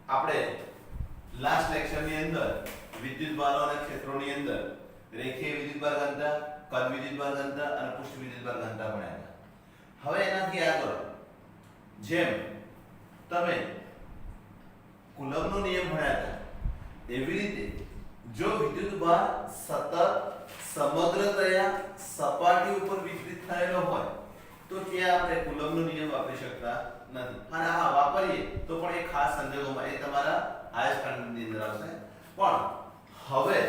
આપણે લાસ્ટ લેક્ચરની અંદર વિદ્યુતભારો અને ક્ષેત્રોની અંદર રેખીય વિદ્યુતભાર ઘનતા, કદ વિદ્યુતભાર ઘનતા અને પૃષ્ઠ વિદ્યુતભાર ઘનતા ભણ્યા હતા. હવે એનાથી આગળ જેમ તમે કુલમ્બનો નિયમ ભણ્યા હતા એવી રીતે જો વિદ્યુતભાર સતત સમગ્રતયા સપાટી ઉપર વિતરિત થયેલો હોય તો ત્યાં આપણે કુલમ્બનો નિયમ વાપરી શકતા નથી. અને હા વાપરીએ તો પણ એ ખાસ સંજોગોમાં એ તમારા આયસ્કાંતની અંદર આવશે. પણ હવે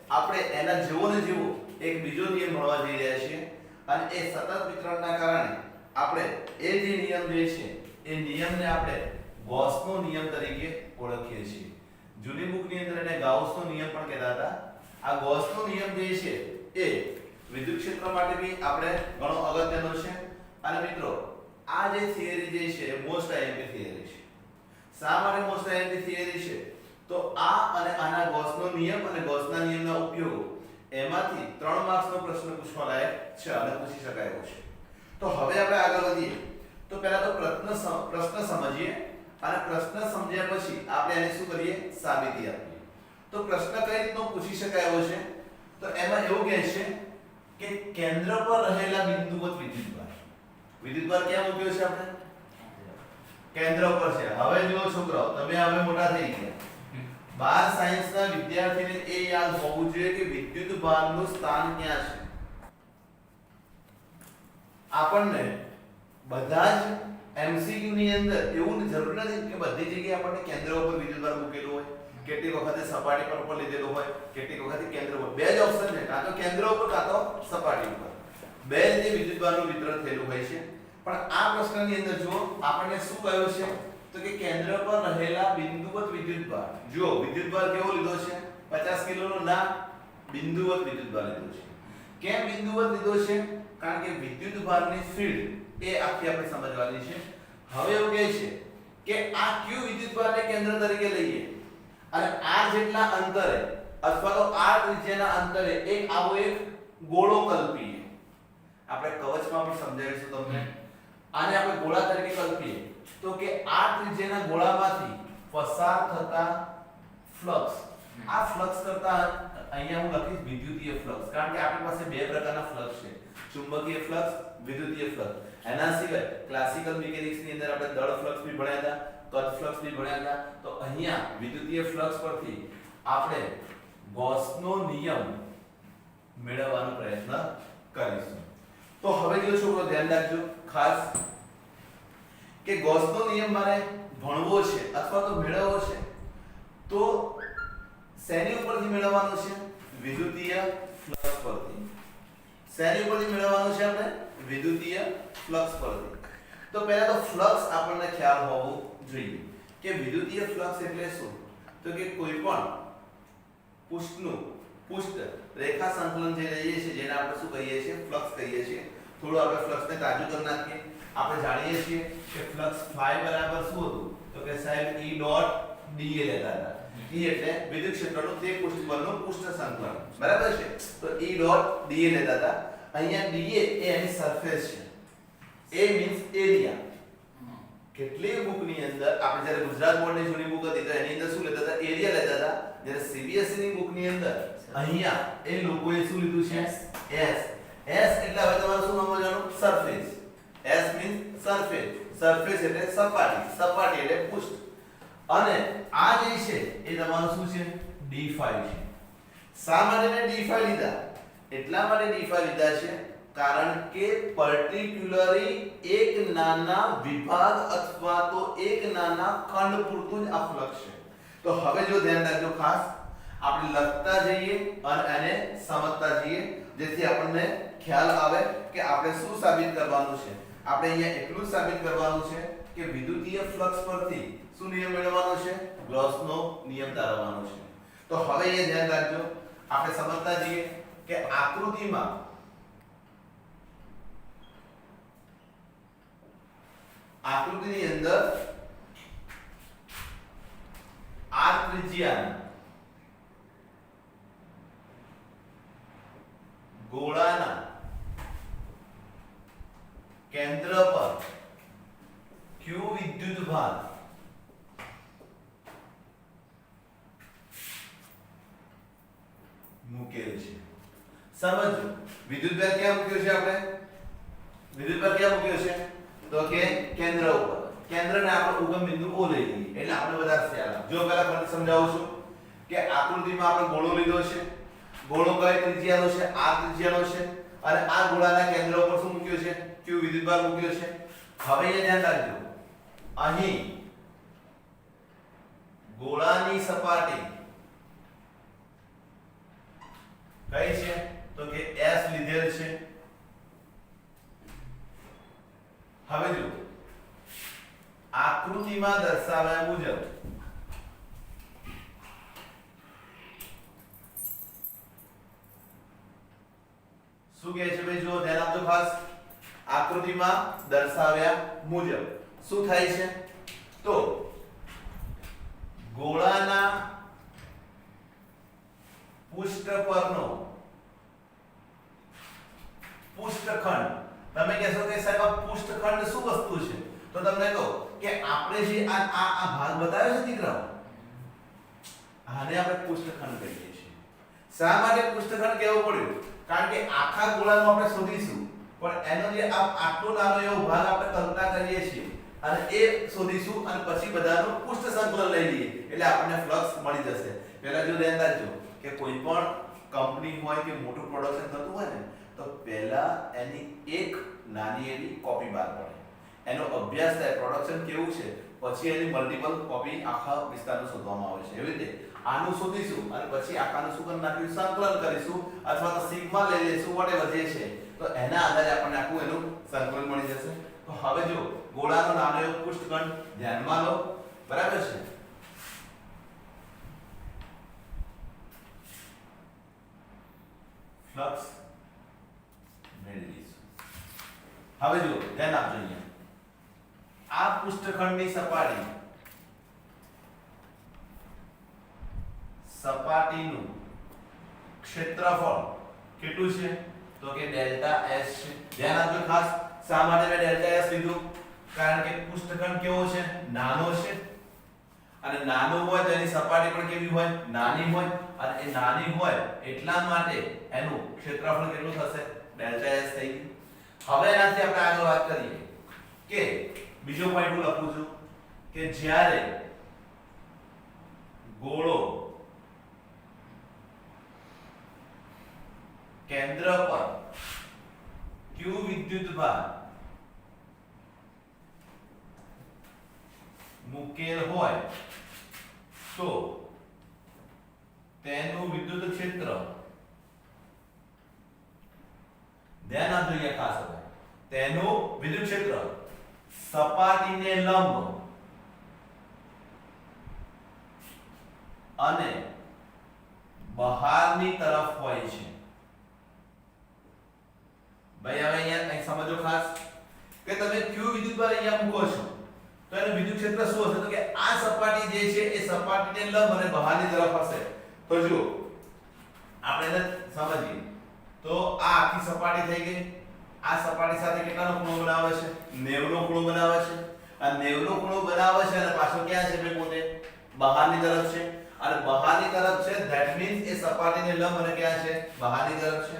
આપણે એના જેવો ને જેવો એક બીજો નિયમ ભણવા જઈ રહ્યા છીએ અને એ સતત વિતરણના કારણે આપણે એ જે નિયમ જે છે એ નિયમને આપણે ગૌસનો નિયમ તરીકે ઓળખીએ છીએ. જૂની બુકની અંદર એને ગાઉસનો નિયમ પણ કહેતા હતા. આ ગૌસનો નિયમ જે છે એ વિદ્યુત ક્ષેત્ર માટે બી આપણે ઘણો અગત્યનો છે. અને મિત્રો આ જે થિયરી જે છે એ મોસ્ટ આઈએમપી થિયરી છે. શા માટે મોસ્ટ આઈએમપી થિયરી છે? તો આ અને આના ગૌસનો નિયમ અને ગૌસના નિયમના ઉપયોગો એમાંથી 3 માર્ક્સનો પ્રશ્ન પૂછવા લાયક છે અને પૂછી શકાય એવો છે. તો હવે આપણે આગળ વધીએ તો પહેલા તો પ્રશ્ન સમજીએ અને પ્રશ્ન સમજ્યા પછી આપણે એને શું કરીએ? સાબિતી આપીએ. તો પ્રશ્ન કઈ રીતનો પૂછી શકાય એવો છે? તો એમાં એવું કહે છે કે કેન્દ્ર પર રહેલા બિંદુવત વિદ્યુતભાર. વિદ્યુતભાર ક્યાં મૂક્યો છે આપણે? કેન્દ્ર પર છે. હવે જુઓ છોકરાઓ, તમે હવે મોટા થઈ ગયા. 12 સાયન્સના વિદ્યાર્થીને એ યાદ હોવું જોઈએ કે વિદ્યુતભારનું સ્થાન ક્યાં છે. આપણને બધા જ એમસીક્યુ ની અંદર એવું જરૂર નથી કે બધી જગ્યાએ આપણને કેન્દ્ર ઉપર વિદ્યુતભાર મૂકેલો હોય. કેટલીક વખતે સપાટી પર પણ લીધેલો હોય, કેટલીક વખતે કેન્દ્ર ઉપર. બે જ ઓપ્શન છે, કાં તો કેન્દ્ર ઉપર કાં તો સપાટી ઉપર. બે રીતે વિદ્યુતભારનું વિતરણ થયેલું હોય છે. પણ આ પ્રશ્નની અંદર જો આપણને શું કહ્યું છે તો કે કેન્દ્ર પર રહેલા બિંદુવત વિદ્યુતભાર. જો વિદ્યુતભાર કેવો લીધો છે? 50 કિલોનો ના, બિંદુવત વિદ્યુતભાર લીધો છે. કેમ બિંદુવત લીધો છે? કારણ કે વિદ્યુતભારની ફીલ્ડ એ આખી આપણે સમજવાની છે. હવે એવું કહે છે કે આ ક્યુ વિદ્યુતભારને કેન્દ્ર તરીકે લઈએ અને r જેટલા અંતરે અથવા તો r ત્રિજ્યાના અંતરે એક આવો એક ગોળો કલ્પીએ. આપણે કવચમાં પણ સમજાવીશું તમને. આને આપણે ગોળા તરીકે કલ્પીએ તો કે r ત્રિજ્યાના ગોળામાંથી પસાર થતા ફ્લક્સ, આ ફ્લક્સ કરતા અહીંયા હું લખીશ વિદ્યુતીય ફ્લક્સ, કારણ કે આપણી પાસે બે પ્રકારના ફ્લક્સ છે, ચુંબકીય ફ્લક્સ, વિદ્યુતીય ફ્લક્સ. એના સિવાય ક્લાસિકલ મિકેનિક્સ ની અંદર આપણે દળ ફ્લક્સ બી ભણ્યા હતા, કદ ફ્લક્સ બી ભણ્યા હતા. તો અહીંયા વિદ્યુતીય ફ્લક્સ પરથી આપણે ગૌસનો નિયમ મેળવવાનો પ્રયત્ન કરીશું. તો હવે જો છોકરો ધ્યાન રાખજો ખાસ કે ગૌસનો નિયમ મારે ભણવો છે અથવા તો મેળવવો છે તો શેની ઉપરથી મેળવવાનો છે? વિદ્યુતીય ફ્લક્સ પરથી. શેની ઉપરથી મેળવવાનો છે આપણે? વિદ્યુતીય ફ્લક્સ પરથી. તો પહેલા તો ફ્લક્સ આપણને ખ્યાલ હોવો જોઈએ કે વિદ્યુતીય ફ્લક્સ એટલે શું? તો કે કોઈ પણ પૃષ્ઠ રેખા સંકલન જે લઈએ છીએ જેને આપણે શું કહીએ છીએ? ફ્લક્સ કહીએ છીએ. થોડું આપણે ફ્લક્સને તાજું કરી નાખીએ. આપણે જાણીએ છીએ કે ફ્લક્સ ફાઈ બરાબર શું હતું? તો કે સાહેબ E ડોટ dA લેતા હતા. E એટલે વિદ્યુત ક્ષેત્રનું તે પૃષ્ઠ પરનું પૃષ્ઠ સંકલન, બરાબર છે? તો E ડોટ dA લેતા હતા. અહીંયા dA એ એની સરફેસ છે. A means area. કેટલી બુકની અંદર આપણે જ્યારે ગુજરાત બોર્ડની જૂની બુક હતી તો એની અંદર શું લેતા હતા? એરિયા લેતા હતા. જ્યારે CBSE ની બુકની અંદર અહીંયા એ લોકોએ શું લીધું છે? S. S એટલે હવે તમારે શું સમજવાનું? Surface. S means surface. Surface એટલે સપાટી, સપાટી એટલે પૃષ્ઠ. અને આ જે છે એ તમારું શું છે? d5 છે. શા માટે મેં d5 લીધા? એટલા માટે d5 લીધા છે કારણ કે પર્ટિક્યુલરલી એક નાના વિભાગ અથવા તો એક નાના ખંડ પૂરતું જ આ ફ્લક્સ છે. તો હવે જો ધ્યાન રાખજો ખાસ, આપણે લખતા જઈએ અને એને સમજતા જઈએ જેથી આપણને ખ્યાલ આવે કે આપણે શું સાબિત કરવાનું છે. આપણે અહીંયા એટલું જ સાબિત કરવાનું છે કે વિદ્યુતીય ફ્લક્સ પરથી શું નિયમ મેળવવાનો છે? ગૌસનો નિયમ તારવવાનો છે. તો હવે અહીંયા ધ્યાન રાખજો, આપણે સમજતા જઈએ કે આકૃતિમાં આકૃતિની અંદર r ત્રિજ્યાના ગોળાના કેન્દ્ર પર q વિદ્યુતભાર મૂકેલ છે. સમજો વિદ્યુતભાર ક્યાં મૂક્યો છે આપણે? વિદ્યુતભાર ક્યાં મૂક્યો છે? તો કે કેન્દ્ર ઉપર. કેન્દ્રને આપણે ઉગમ બિંદુ O લઈ લઈએ એટલે આપણે વધારે ખ્યાલ આવે. જો પહેલા ફરી સમજાવું છું કે આકૃતિમાં આપણે ગોળો લીધો છે. ગોળો કઈ ત્રિજ્યાનો છે? r ત્રિજ્યાનો છે અને આ ગોળાના કેન્દ્ર ઉપર શું મૂક્યો છે? q વિદ્યુતભાર મૂક્યો છે. હવે અહીંયા ધ્યાન રાખજો, અહીં ગોળાની સપાટી કઈ છે? તો કે s લીધેલ છે. હવે જો આકૃતિમાં દર્શાવ્યા મુજબ શું કહે છે ભાઈ? જો ધ્યાન આપજો ખાસ. આકૃતિમાં દર્શાવ્યા મુજબ શું થાય છે? તો ગોળાના પૃષ્ઠ પરનો પૃષ્ઠખંડ, તમે કહેશો કે સાહેબ આ પૃષ્ઠખંડ શું વસ્તુ છે? તો તમને કહો કે આપણે જે આ ભાગ બતાવ્યો છે દીકરાઓ, આને આપણે પૃષ્ઠખંડ કહીએ છીએ. શા માટે પૃષ્ઠખંડ કહેવું પડ્યું? કારણ કે આખા ગોળાનું આપણે શોધીશું પણ એનો જે આટલો નાનો એવો ભાગ આપણે કલ્પના કરીએ છીએ અને એ શોધીશું અને પછી બધાનું પૃષ્ઠ સંકલન લઈ લઈએ એટલે આપણને ફ્લક્સ મળી જશે. પહેલા જો ધ્યાન રાખજો કે કોઈ પણ કંપની હોય કે મોટું પ્રોડક્શન થતું હોય ને તો પહેલા એની એક નાની એવી કોપી બહાર પડે, એનો અભ્યાસ થાય પ્રોડક્શન કેવું છે, પછી એની મલ્ટીપલ કોપી આખા વિસ્તારનું શોધવામાં આવે છે. એવી રીતે આનું શોધીશું અને પછી આખાનું શું કરી નાખ્યું? સંકલન કરીશું અથવા તો સિગ્મા લઈ લઈશું, વોટેવર જે છે, તો એના આધારે આપણને આખું એનું સંકલન મળી જશે. તો હવે જો ગોળાનો નાનો એવો પૃષ્ઠખંડ ધ્યાનમાં લો, બરાબર છે? ફ્લક્સ મેળવીશું. હવે જો ધ્યાન આપજો, અહીંયા આ પૃષ્ઠખંડની સપાટીનું ક્ષેત્રફળ કેટલું છે? તો કે ડેલ્ટા S છે. ધ્યાન આપજો ખાસ. શા માટે મેં ડેલ્ટા S લીધું? કારણ કે પૃષ્ઠખંડ કેવો છે? નાનો છે અને નાનો હોય તો એની સપાટી પણ કેવી હોય? નાની હોય અને એ નાની હોય એટલા માટે એનું ક્ષેત્રફળ કેટલું થશે? ડેલ્ટા S થઈ ગયું. હવે એનાથી આપણે આગળ વાત કરીએ કે બીજો પોઈન્ટ હું લખું છું કે જ્યારે ગોળો કેન્દ્ર પર q વિદ્યુતભાર મૂકેલ હોય તો તેનું વિદ્યુત ક્ષેત્ર, ધ્યાન આપજો અહીંયા ખાસ, હવે તેનું વિદ્યુત ક્ષેત્ર સપાટીને લંબ અને બહારની તરફ હોય છે. ભાઈ હવે અહીંયા કંઈક સમજો ખાસ કે તમે q વિદ્યુતભાર અહીંયા મૂકો છો તો એનું વિદ્યુત ક્ષેત્ર શું હશે? તો કે આ સપાટી જે છે એ સપાટીને લંબ અને બહારની તરફ હશે. તો જો આપણે એને સમજીએ તો આ આખી સપાટી થઈ ગઈ. આ સપાટી સાથે કેટલાનો ખૂણો બનાવે છે? 90 નો ખૂણો બનાવે છે. આ 90 નો ખૂણો બનાવે છે અને પાછો ક્યાં છે? બે પોતે બહારની તરફ છે અને બહારની તરફ છે, ધેટ મીન્સ એ સપાટીને લંબ અને ક્યાં છે? બહારની તરફ છે.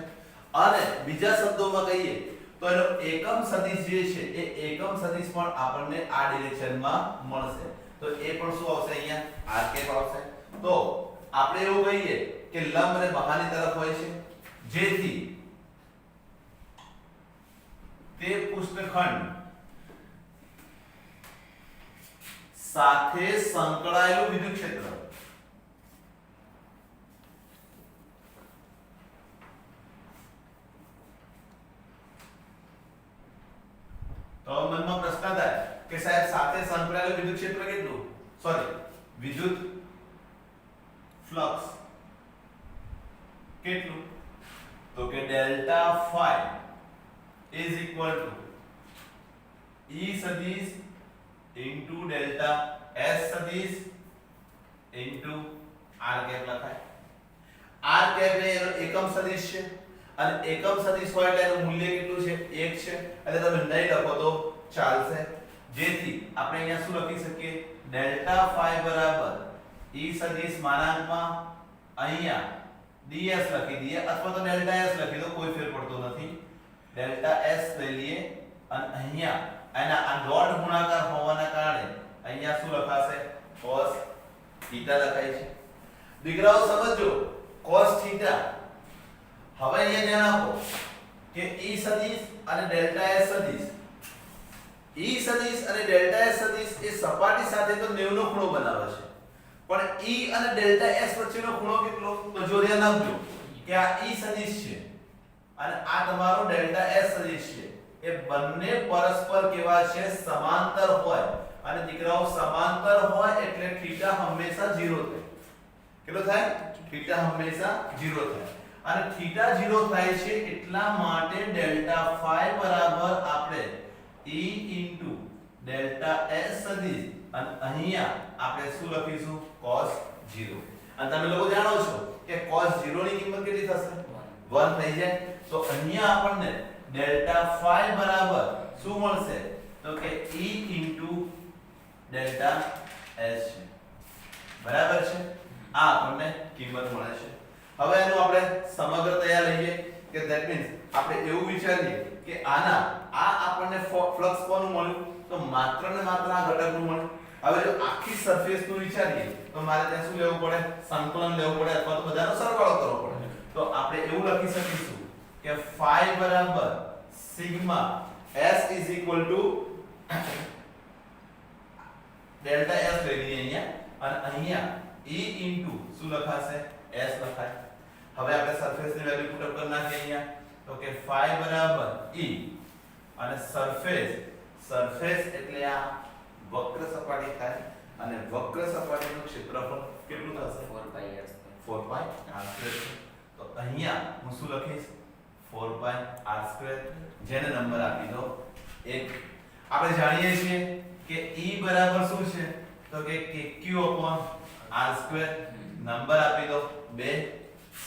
અને બીજા શબ્દોમાં કહીએ તો એનો એકમ સદિશ જે છે એ એકમ સદિશ પણ આપણને આ ડિરેક્શનમાં મળશે. તો એ પણ શું આવશે? અહીંયા r કેપ આવશે. તો આપણે એવું કહીએ કે લંબ અને બહારની તરફ હોય છે જેથી તે પૃષ્ઠખંડ સાથે સંકળાયેલું વિદ્યુત ક્ષેત્ર તો મનમાં પ્રશ્ન થાય કે સાહેબ સાથે સંકળાયેલું વિદ્યુત ક્ષેત્ર કેટલું? સોરી, વિદ્યુત ફ્લક્સ કેટલું? તો કે delta phi is equal to E સદિશ into ડેલ્ટા S સદિશ into r કેપ લખાય. r કેપ એ એનો એકમ સદિશ છે અને એકમ સદિશ હોય એટલે એનું મૂલ્ય કેટલું છે? 1 છે. એટલે તમે નહીં લખો તો ચાલશે. જેથી આપણે અહીંયા શું લખી શકીએ? ડેલ્ટા phi બરાબર E સદિશ માનાંકમાં અહીંયા ds લખી દઈએ અથવા તો ડેલ્ટા s લખી દો, કોઈ ફેર પડતો નથી. ડેલ્ટા s લઈ લઈએ અને અહીંયા આના આ ડોટ ગુણાકાર હોવાના કારણે અહીંયા શું લખાશે? cos થીટા લખાય છે. દીકરાઓ સમજો, cos થીટા. હવે અહીંયા ધ્યાન આપો કે e સદિશ અને ડેલ્ટા s સદિશ, e સદિશ અને ડેલ્ટા s સદિશ એ સપાટી સાથે તો 90 નો ખૂણો બનાવે છે, પણ e અને ડેલ્ટા s વચ્ચેનો ખૂણો કેટલો? તો જો ધ્યાન આપજો કે આ e સદિશ છે અને આ તમારો ડેલ્ટા s સદિશ છે, એ બંને પરસ્પર કેવા છે? સમાંતર હોય. અને દીકરાઓ સમાંતર હોય એટલે થીટા હંમેશા 0 થાય. કેટલો થાય? થીટા હંમેશા 0 થાય. અને થીટા 0 થાય છે એટલા માટે ડેલ્ટા ફાઈ બરાબર આપણે e ડેલ્ટા s સદિશ અને અહીંયા આપણે શું લખીશું? cos 0. અને તમે લોકો જાણો છો કે cos 0 ની કિંમત કેટલી થશે? 1 થઈ જાય. તો અહીંયા આપણને ડેલ્ટા ફાઈ બરાબર શું મળશે? તો કે e ડેલ્ટા s છે. બરાબર છે? આ આપણને કિંમત મળે છે. હવે એનું આપણે સમગ્ર તૈયાર લઈએ કે ધેટ મીન્સ આપણે એવું વિચારીએ કે આના આ આપણને ફ્લક્સ કોનું મળ્યું? તો માત્ર ને માત્ર આ ઘટકનું મળ્યું. હવે જો આખી સરફેસ નું વિચારીએ તો મારે ત્યાં શું લેવું પડે? સંકલન લેવું પડે અથવા તો બધાનો સરવાળો કરવો પડે. તો આપણે એવું લખી શકીશું કે phi બરાબર sigma s is equal to delta s લઈ લઈએ અહીંયા અને અહીંયા e into શું લખાશે? s લખાય. હવે આપણે સરફેસ ની વેલ્યુ પુટ અપ કરી નાખીએ અહીંયા. તો કે phi બરાબર e અને સરફેસ એટલે આ વક્ર સપાટી થાય અને વક્ર સપાટીનું ક્ષેત્રફળ કેટલું થશે? 4 pi r². તો અહીંયા હું શું લખીશ? 4 pi r² જેને નંબર આપી દો 1. આપણે જાણીએ છીએ કે e બરાબર શું છે? તો કે kq r² નંબર આપી દો 2.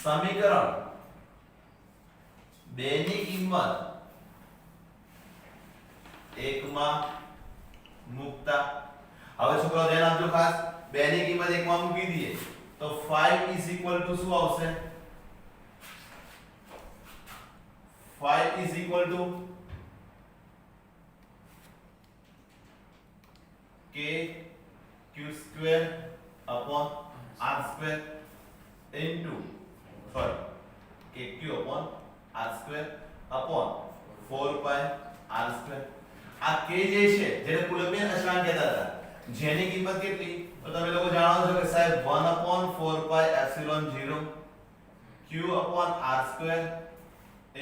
સમીકરણ 2 ની કિંમત 1 માં મૂકતા. હવે છોકરાઓ ધ્યાન આપજો ખાસ, 2 ની કિંમત 1 માં મૂકી દઈએ તો 5 is equal to શું આવશે? 5 is equal to k q square upon r square into kq upon r square upon 4 pi r square. આ k જે છે જેને કુલંબિક અચળાંક કહેતા હતા, જેની કિંમત કેટલી? તો તમે લોકો જાણો છો કે સાહેબ 1 upon 4 pi epsilon 0 q upon r square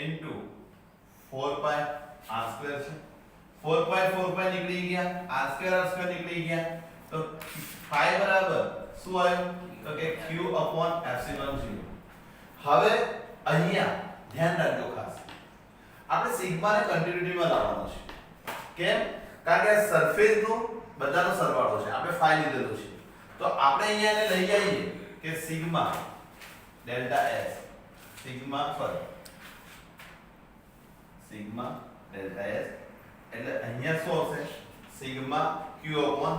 into 4 pi r square છે. 4 pi નીકળી ગયા, r square નીકળી ગયા. તો phi બરાબર શું આવ્યું? તો કે q upon epsilon 0. હવે અહીંયા ધ્યાન રાખજો ખાસ, આપણે સિગ્મા ને કન્ટિન્યુટીમાં લાવવાનો છે. કેમ? કારણ કે સરફેસ નો બધાનો સરવાળો છે, આપણે phi લીધેલો છે. તો આપણે અહીંયા એને લઈ આવીએ કે sigma delta s sigma delta s એટલે અહીંયા શું આવશે? Sigma q upon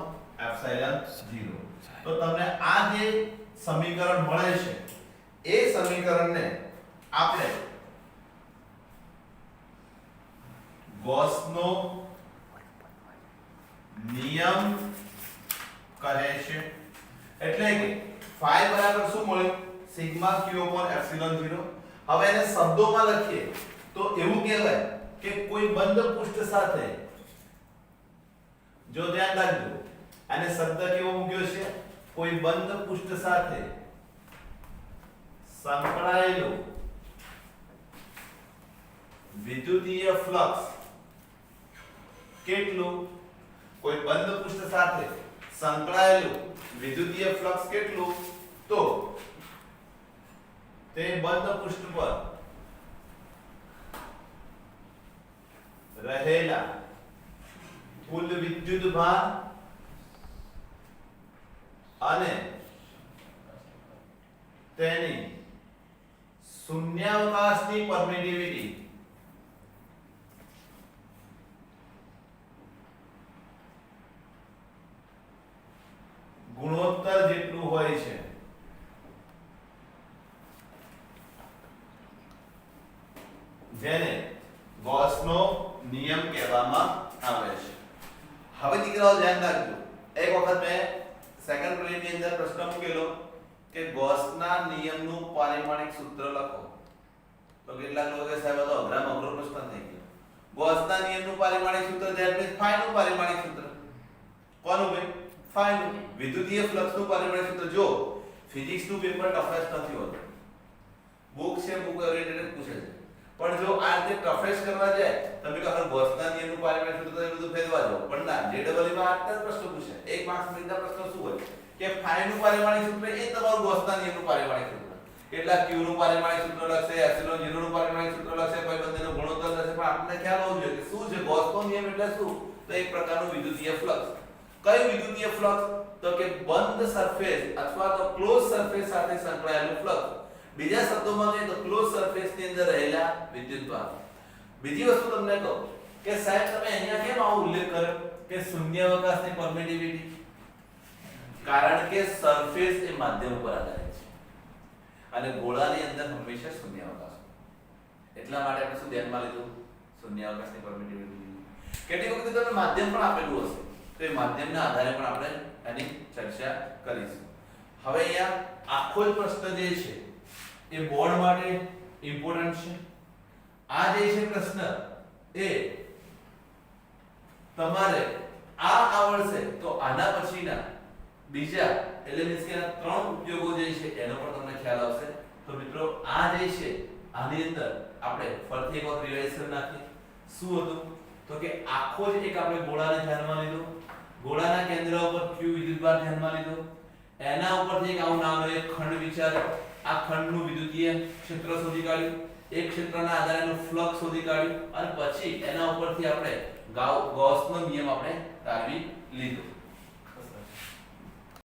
epsilon 0. તો તમને આ જે સમીકરણ મળે છે એ સમીકરણને આપણે ગૌસનો નિયમ કહે છે. એટલે કે phi બરાબર શું મળ્યું? Sigma q upon epsilon 0. હવે એને શબ્દોમાં લખીએ તો એવું કહેવાય કે કોઈ બંધ પૃષ્ઠ સાથે, જો ધ્યાન રાખજો આને શબ્દ કેવો મૂક્યો છે? કોઈ બંધ પૃષ્ઠ સાથે સંકળાયેલો વિદ્યુતીય ફ્લક્સ કેટલું? કોઈ બંધ પૃષ્ઠ સાથે સંકળાયેલું વિદ્યુતીય ફ્લક્સ કેટલું? તો તે બંધ પૃષ્ઠ પર રહેલા કુલ વિદ્યુત ભાર અને તેની શૂન્યાવકાશની પરમિટિવિટી ગુણોત્તર જેટલું હોય છે. વખત મેં સેકન્ડ પ્રિલિમની અંદર પ્રશ્ન મૂકેલો કે ગૌસના નિયમનું પારિમાણિક સૂત્ર લખો. તો કેટલાક લોકો કહે સાહેબ આ તો અઘરામાં અઘરો પ્રશ્ન થઈ ગયો. ગૌસના નિયમનું પારિમાણિક સૂત્ર ધેટ મીન્સ ફાઈનું પારિમાણિક સૂત્ર. કોનું ભાઈ? ફાઈનું. વિદ્યુતીય ફ્લક્સનું પારિમાણિક સૂત્ર. જો ફિઝિક્સનું પેપર ટફેસ્ટ નથી હોતું. બુક છે, બુક ઓરિએન્ટેડ પૂછે છે. પણ જો આ રીતે ટફેસ્ટ કરવા જાય તમે કહો ગૌસના નિયમનું પારિમાણિક સૂત્ર તો એ બધું ફેરવા જાવ. પણ ના, જેડબલઈ માં આ જ પ્રશ્ન પૂછે. એક માર્ક્સ મિનિટના પ્રશ્ન શું હોય કે ફાઈનું પારિમાણિક સૂત્ર એ તમારું ગૌસના નિયમનું પારિમાણિક સૂત્ર. કેટલા q નું પારિમાણિક સૂત્ર લખશે, એપ્સિલોન 0 નું પારિમાણિક સૂત્ર લખશે, કોઈ બંનેનો ગુણોત્તર લખશે. પણ આપણને ખ્યાલ હોવો જોઈએ કે શું છે ગૌસનો નિયમ એટલે શું? તો એક પ્રકારનું વિદ્યુતીય ફ્લક્સ. કયું વિદ્યુતીય ફ્લક્સ? તો કે બંધ સરફેસ અથવા તો ક્લોઝ સરફેસ સાથે સંકળાયેલું ફ્લક્સ. બીજા શબ્દોમાં કહીએ તો ક્લોઝ સરફેસ ની અંદર રહેલા વિદ્યુતવાહક. બીજી વસ્તુ તમને કહું કે સાહેબ તમે અહીંયા કેમ આવો ઉલ્લેખ કર્યો કે શૂન્યાવકાશની પરમિટિવિટી? કારણ કે સરફેસ એ માધ્યમ ઉપર આધારિત છે અને ગોળાની અંદર હંમેશા શૂન્યાવકાશ. એટલા માટે આપણે શું ધ્યાનમાં લીધું? શૂન્યાવકાશની પરમિટિવિટી. કેટલીક વખત તમને માધ્યમ પણ આપેલું હશે તો એ માધ્યમના આધારે પણ આપણે એની ચર્ચા કરીશું. હવે અહીંયા આખો જ પ્રશ્ન જે છે એ બોર્ડ માટે ઇમ્પોર્ટન્ટ છે. આ જે છે પ્રશ્ન એ તમારે આ આવડશે તો આના પછીના બીજા એટલે મીન્સ કે આ ત્રણ ઉપયોગો જે છે એનો પણ તમને ખ્યાલ આવશે. તો મિત્રો આ જે છે આની અંદર આપણે ફરીથી એક વખત રિવાઇઝ કરી નાખીએ. શું હતું? તો કે આખો જ એક આપણે ગોળાને ધ્યાનમાં લીધો. ગોળાના કેન્દ્ર ઉપર q વિદ્યુતભાર ધ્યાનમાં લીધો. એના ઉપરથી એક આવું નાનો એક ખંડ વિચાર્યો. આ ખંડનું વિદ્યુતીય ક્ષેત્ર શોધી કાઢ્યું. એક ક્ષેત્રના આધારે એનું ફ્લક્સ શોધી કાઢ્યું અને પછી એના ઉપરથી આપણે ગૌસનો નિયમ આપણે તારવી લીધો.